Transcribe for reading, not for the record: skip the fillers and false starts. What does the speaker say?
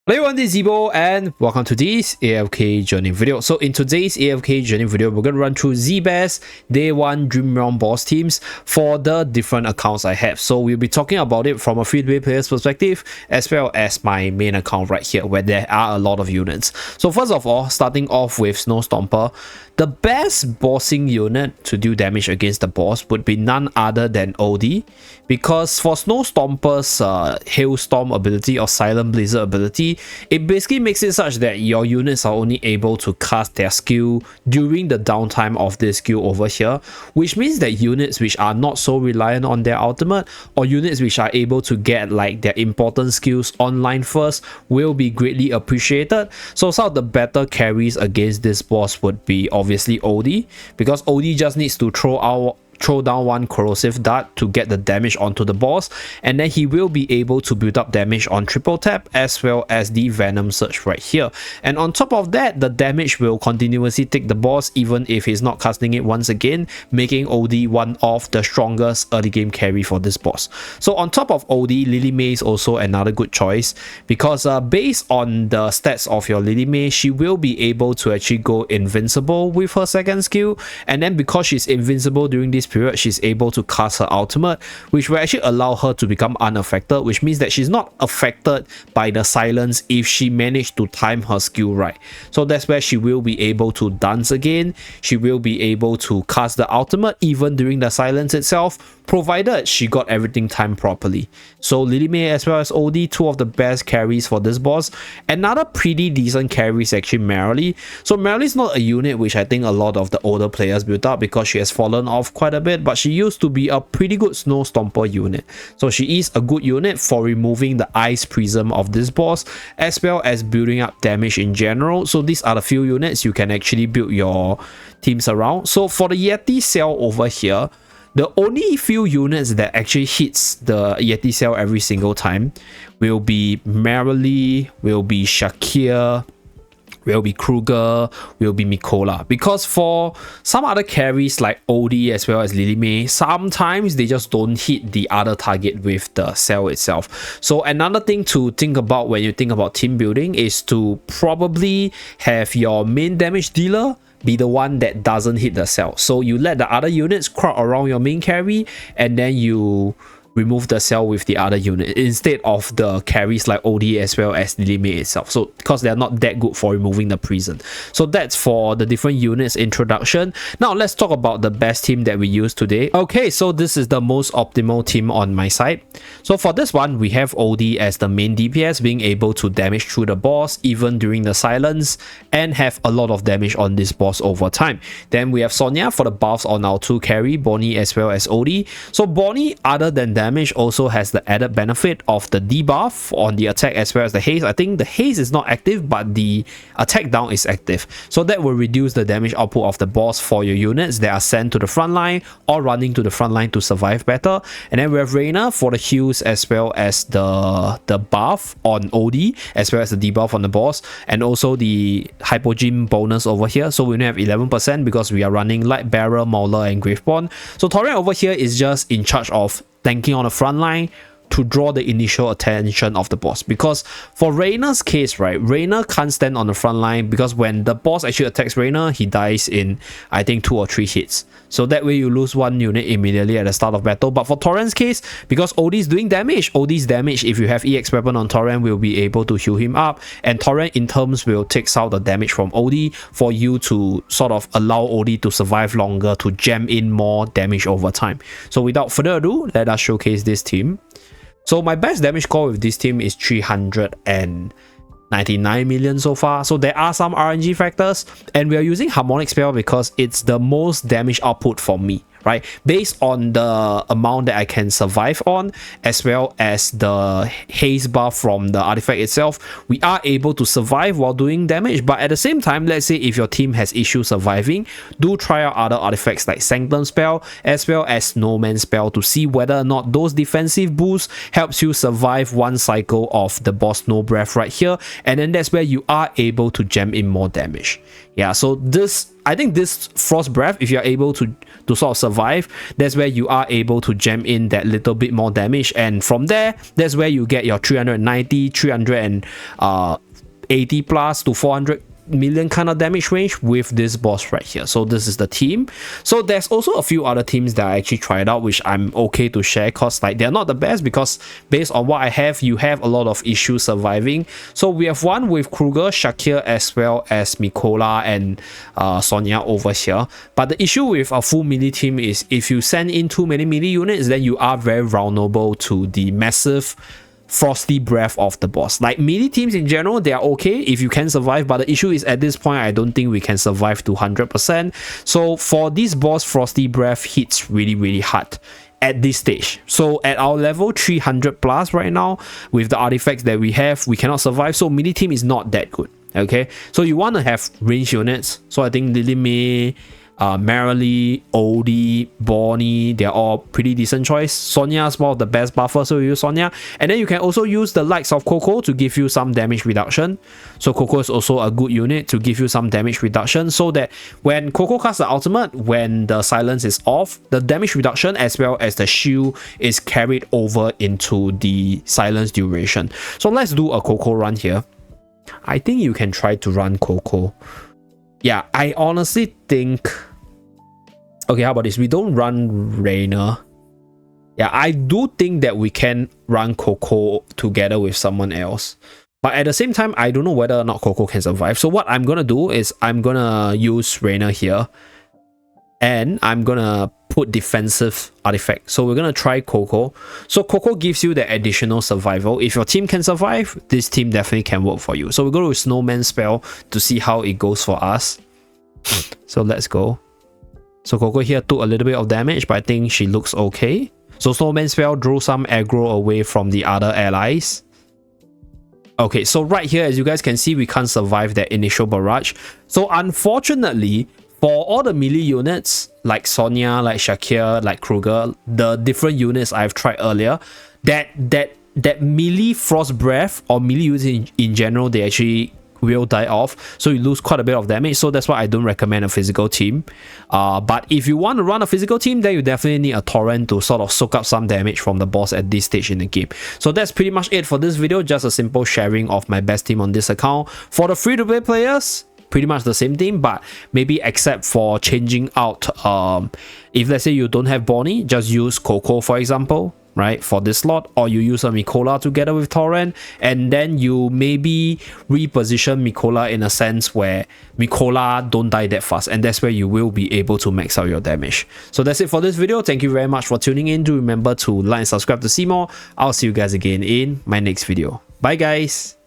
Hello everyone, this is Zeeebo and welcome to this AFK journey video. So in today's AFK journey video, we're going to run through Zeee Best Day 1 Dream Realm boss teams for the different accounts I have. So we'll be talking about it from a free-to-play player's perspective as well as my main account right here where there are a lot of units. So first of all, starting off with Snow Stomper, the best bossing unit to do damage against the boss would be none other than OD, because for Snow Stomper's Hailstorm ability or Silent Blizzard ability, it basically makes it such that your units are only able to cast their skill during the downtime of this skill over here, which means that units which are not so reliant on their ultimate or units which are able to get like their important skills online first will be greatly appreciated. So some of the better carries against this boss would be obviously OD, because OD just needs to throw down one corrosive dart to get the damage onto the boss, and then he will be able to build up damage on triple tap as well as the venom surge right here. And on top of that, the damage will continuously take the boss even if he's not casting it once again, making OD one of the strongest early game carry for this boss. So on top of OD, Lily May is also another good choice, because based on the stats of your Lily May, she will be able to actually go invincible with her second skill, and then because she's invincible during this period, she's able to cast her ultimate, which will actually allow her to become unaffected, which means that she's not affected by the silence if she managed to time her skill right. So that's where she will be able to dance again. She will be able to cast the ultimate even during the silence itself, provided she got everything timed properly. So Lily May as well as OD, two of the best carries for this boss. Another pretty decent carry is actually Merrily. So Merrily is not a unit which I think a lot of the older players built up because she has fallen off quite a bit, but she used to be a pretty good Snow Stomper unit. So she is a good unit for removing the ice prism of this boss as well as building up damage in general. So these are the few units you can actually build your teams around. So for the Yeti cell over here, the only few units that actually hits the Yeti cell every single time will be Merrily, will be Shakir, will be Kruger, will be Mikola. Because for some other carries like OD as well as Lily May, sometimes they just don't hit the other target with the cell itself. So another thing to think about when you think about team building is to probably have your main damage dealer be the one that doesn't hit the cell. So you let the other units crowd around your main carry, and then you remove the cell with the other unit instead of the carries like OD as well as Lily May itself. So because they're not that good for removing the prison. So that's for the different units introduction. Now let's talk about the best team that we use today. Okay, so this is the most optimal team on my side. So for this one, we have OD as the main DPS, being able to damage through the boss even during the silence and have a lot of damage on this boss over time. Then we have Sonya for the buffs on our 2 carry, Bonnie as well as OD. So Bonnie, other than damage, also has the added benefit of the debuff on the attack as well as the haste. I think the haste is not active, but the attack down is active. So that will reduce the damage output of the boss for your units that are sent to the front line or running to the front line to survive better. And then we have Reina for the heals as well as the buff on OD as well as the debuff on the boss, and also the hypogene bonus over here. So we only have 11% because we are running Light Bearer, Mauler, and Graveborn. So Torian over here is just in charge of tanking on the front line to draw the initial attention of the boss, because for Reina's case, right, Reina can't stand on the front line because when the boss actually attacks Reina, he dies in I think 2 or 3 hits. So that way you lose 1 unit immediately at the start of battle. But for Torrent's case, because OD is doing damage, OD's damage, if you have EX weapon on Torrent, will be able to heal him up, and Torrent in terms will take out the damage from OD for you to sort of allow OD to survive longer, to jam in more damage over time. So without further ado, let us showcase this team. So my best damage score with this team is 399 million so far. So there are some RNG factors, and we are using Harmonic Spell because it's the most damage output for me, right? Based on the amount that I can survive on, as well as the haste buff from the artifact itself, we are able to survive while doing damage. But at the same time, let's say if your team has issues surviving, do try out other artifacts like Sanctum Spell as well as Snowman Spell to see whether or not those defensive boosts helps you survive 1 cycle of the boss Snow Breath right here, and then that's where you are able to jam in more damage. Yeah, so this I think this Frost Breath, if you're able to sort of survive, that's where you are able to jam in that little bit more damage, and from there, that's where you get your 390, 380 plus to 400 million kind of damage range with this boss right here. So this is the team. So there's also a few other teams that I actually tried out, which I'm okay to share, because like they're not the best, because based on what I have, you have a lot of issues surviving. So we have one with Kruger, Shakir, as well as Mikola and Sonya over here. But the issue with a full melee team is if you send in too many melee units, then you are very vulnerable to the massive Frosty Breath of the boss. Like melee teams in general, they are okay if you can survive, but the issue is at this point I don't think we can survive to 100%. So for this boss, Frosty Breath hits really hard at this stage. So at our level 300 plus right now, with the artifacts that we have, we cannot survive. So melee team is not that good. Okay, so you want to have range units. So I think Lily May, Marilee, Odie, Bonnie, they're all pretty decent choice. Sonya is one of the best buffers, so you use Sonya. And then you can also use the likes of Coco to give you some damage reduction. So Coco is also a good unit to give you some damage reduction, so that when Coco casts the ultimate, when the silence is off, the damage reduction as well as the shield is carried over into the silence duration. So let's do a Coco run here. I think you can try to run Coco. Yeah, I honestly think... Okay, how about this? We don't run Reina. Yeah, I do think that we can run Coco together with someone else. But at the same time, I don't know whether or not Coco can survive. So what I'm going to do is I'm going to use Reina here. And I'm going to put defensive artifact. So we're going to try Coco. So Coco gives you the additional survival. If your team can survive, this team definitely can work for you. So we go to Snowman spell to see how it goes for us. So let's go. So Coco here took a little bit of damage, but I think she looks okay. So Snowman spell drew some aggro away from the other allies. Okay, so right here, as you guys can see, we can't survive that initial barrage. So unfortunately, for all the melee units, like Sonya, like Shakir, like Kruger, the different units I've tried earlier, that melee Frost Breath or melee units in general, they actually will die off, so you lose quite a bit of damage. So that's why I don't recommend a physical team. But if you want to run a physical team, then you definitely need a torrent to sort of soak up some damage from the boss at this stage in the game. So that's pretty much it for this video, just a simple sharing of my best team on this account. For the free-to-play players, pretty much the same thing, but maybe except for changing out, if let's say you don't have Bonnie, just use Coco for example, right, for this slot, or you use a Mikola together with Torrent, and then you maybe reposition Mikola in a sense where Mikola don't die that fast, and that's where you will be able to max out your damage. So that's it for this video. Thank you very much for tuning in. Do remember to like and subscribe to see more. I'll see you guys again in my next video. Bye guys.